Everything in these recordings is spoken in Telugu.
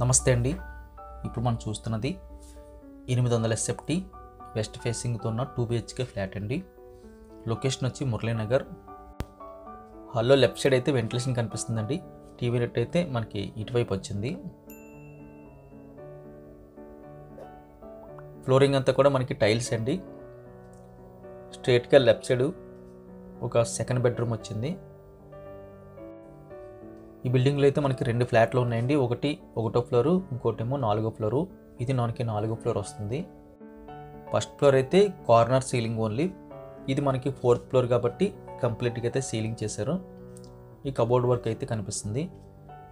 నమస్తే అండి. ఇప్పుడు మనం చూస్తున్నది 800 SFT వెస్ట్ ఫేసింగ్తో ఉన్న 2 BHK ఫ్లాట్ అండి. లొకేషన్ వచ్చి మురళీనగర్. హాల్లో లెఫ్ట్ సైడ్ అయితే వెంటిలేషన్ కనిపిస్తుందండి. టీవీ నెట్ అయితే మనకి ఇటువైపు వచ్చింది. ఫ్లోరింగ్ అంతా కూడా మనకి టైల్స్ అండి. స్ట్రైట్గా లెఫ్ట్ సైడ్ ఒక సెకండ్ బెడ్రూమ్ వచ్చింది. ఈ బిల్డింగ్లో అయితే మనకి 2 ఫ్లాట్లు ఉన్నాయండి. ఒకటో ఫ్లోరు, ఇంకోటేమో 4వ ఫ్లోరు. ఇది మనకి 4వ ఫ్లోర్ వస్తుంది. ఫస్ట్ ఫ్లోర్ అయితే కార్నర్ సీలింగ్ ఓన్లీ. ఇది మనకి 4th ఫ్లోర్ కాబట్టి కంప్లీట్గా అయితే సీలింగ్ చేశారు. ఈ కబోర్డ్ వర్క్ అయితే కనిపిస్తుంది.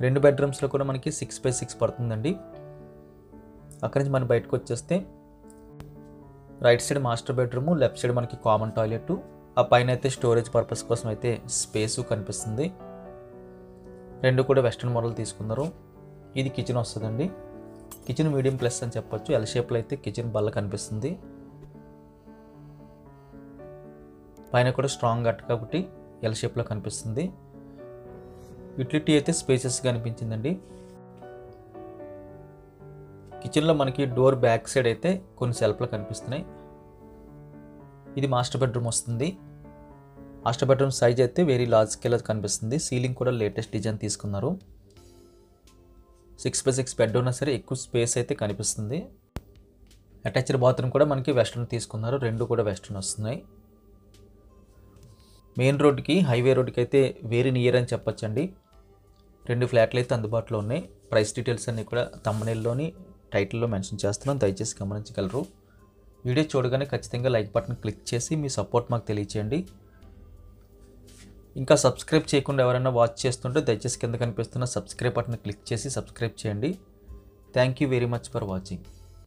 2 బెడ్రూమ్స్లో కూడా మనకి 6x6 పడుతుందండి. అక్కడి నుంచి మనం బయటకు వచ్చేస్తే right side master bedroom, left side మనకి కామన్ టాయిలెట్, ఆ పైన అయితే స్టోరేజ్ పర్పస్ కోసం అయితే స్పేసు కనిపిస్తుంది. 2 కూడా వెస్ట్రన్ మోడల్ తీసుకున్నారు. ఇది కిచెన్ వస్తుందండి. కిచెన్ మీడియం ప్లస్ అని చెప్పొచ్చు. ఎల్ షేప్లో అయితే కిచెన్ బల్ల కనిపిస్తుంది. పైన కూడా స్ట్రాంగ్ గట్ కాబట్టి ఎల్ షేప్లో కనిపిస్తుంది. యూటిలిటీ అయితే స్పేసెస్గా కనిపించిందండి. కిచెన్లో మనకి డోర్ బ్యాక్ సైడ్ అయితే కొన్ని సెల్ఫ్లు కనిపిస్తున్నాయి. ఇది మాస్టర్ బెడ్రూమ్ వస్తుంది. మాస్టర్ బెడ్రూమ్ సైజ్ అయితే వెరీ లార్జ్ స్కేల్ కనిపిస్తుంది. సీలింగ్ కూడా లేటెస్ట్ డిజైన్ తీసుకున్నారు. 6x6 బెడ్ ఉన్నా సరే ఎక్కువ స్పేస్ అయితే కనిపిస్తుంది. అటాచ్డ్ బాత్రూమ్ కూడా మనకి వెస్ట్రన్ తీసుకున్నారు. 2 కూడా వెస్ట్రన్ వస్తున్నాయి. మెయిన్ రోడ్కి, హైవే రోడ్కి అయితే వెరీ నియర్ అని చెప్పొచ్చండి. 2 ఫ్లాట్లు అయితే అందుబాటులో ఉన్నాయి. ప్రైస్ డీటెయిల్స్ అన్నీ కూడా థంబ్నెయిల్లోని టైటిల్లో మెన్షన్ చేస్తున్నాను, దయచేసి గమనించగలరు. వీడియో చూడగానే ఖచ్చితంగా లైక్ బటన్ క్లిక్ చేసి మీ సపోర్ట్ మాకు తెలియచేయండి. ఇంకా సబ్స్క్రైబ్ చేయకుండా ఎవరైనా వాచ్ చేస్తుంటే దయచేసి కింద కనిపిస్తున్న సబ్స్క్రైబ్ బటన్ క్లిక్ చేసి సబ్స్క్రైబ్ చేయండి. Thank you very much for watching.